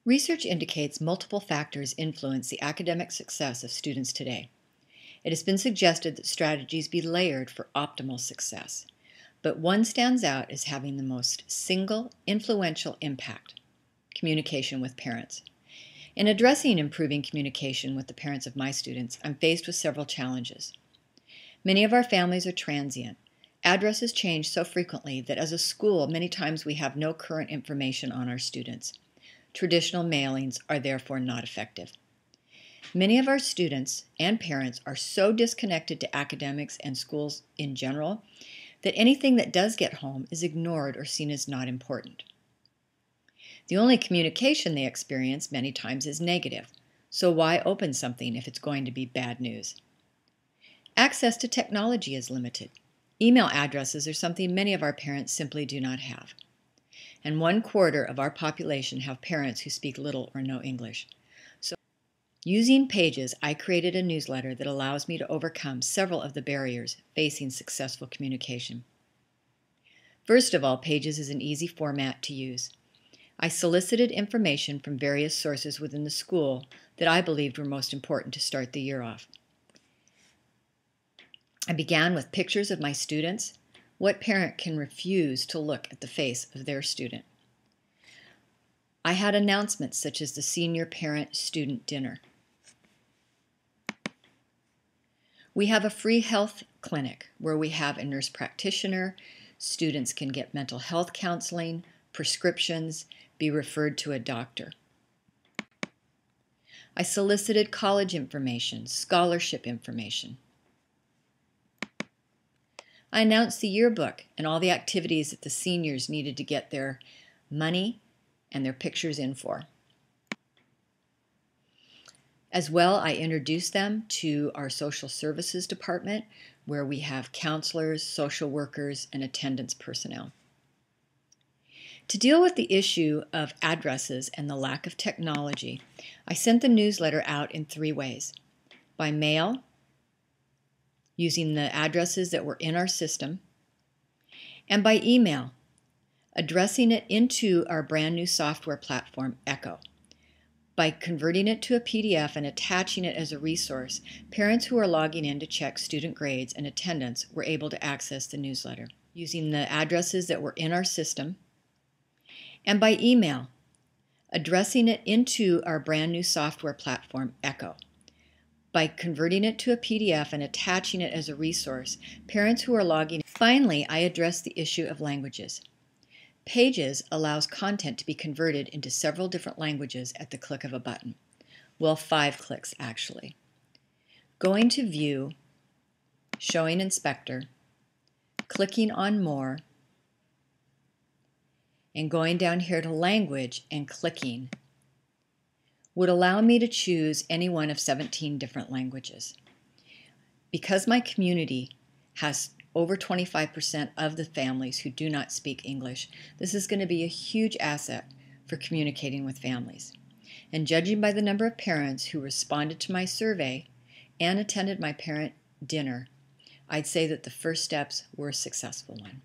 Research indicates multiple factors influence the academic success of students today. It has been suggested that strategies be layered for optimal success, but one stands out as having the most single, influential impact: communication with parents. In addressing and improving communication with the parents of my students, I'm faced with several challenges. Many of our families are transient. Addresses change so frequently that as a school, many times we have no current information on our students. Traditional mailings are therefore not effective. Many of our students and parents are so disconnected to academics and schools in general that anything that does get home is ignored or seen as not important. The only communication they experience many times is negative, so why open something if it's going to be bad news? Access to technology is limited. Email addresses are something many of our parents simply do not have. And 1/4 of our population have parents who speak little or no English. So, using Pages, I created a newsletter that allows me to overcome several of the barriers facing successful communication. First of all, Pages is an easy format to use. I solicited information from various sources within the school that I believed were most important to start the year off. I began with pictures of my students. What parent can refuse to look at the face of their student? I had announcements such as the Senior Parent-Student Dinner. We have a free health clinic where we have a nurse practitioner. Students can get mental health counseling, prescriptions, be referred to a doctor. I solicited college information, scholarship information. I announced the yearbook and all the activities that the seniors needed to get their money and their pictures in for. As well, I introduced them to our social services department, where we have counselors, social workers, and attendance personnel. To deal with the issue of addresses and the lack of technology, I sent the newsletter out in 3 ways: by mail, using the addresses that were in our system, and by email, addressing it into our brand new software platform, Echo. By converting it to a PDF and attaching it as a resource, parents who are logging in to check student grades and attendance were able to access the newsletter using the addresses that were in our system, and by email, addressing it into our brand new software platform, Echo. By converting it to a PDF and attaching it as a resource, parents who are logging in. Finally, I addressed the issue of languages. Pages allows content to be converted into several different languages at the click of a button. Well, 5 clicks actually. Going to View, Showing Inspector, clicking on More, and going down here to Language and clicking would allow me to choose any one of 17 different languages. Because my community has over 25% of the families who do not speak English, this is going to be a huge asset for communicating with families. And judging by the number of parents who responded to my survey and attended my parent dinner, I'd say that the first steps were a successful one.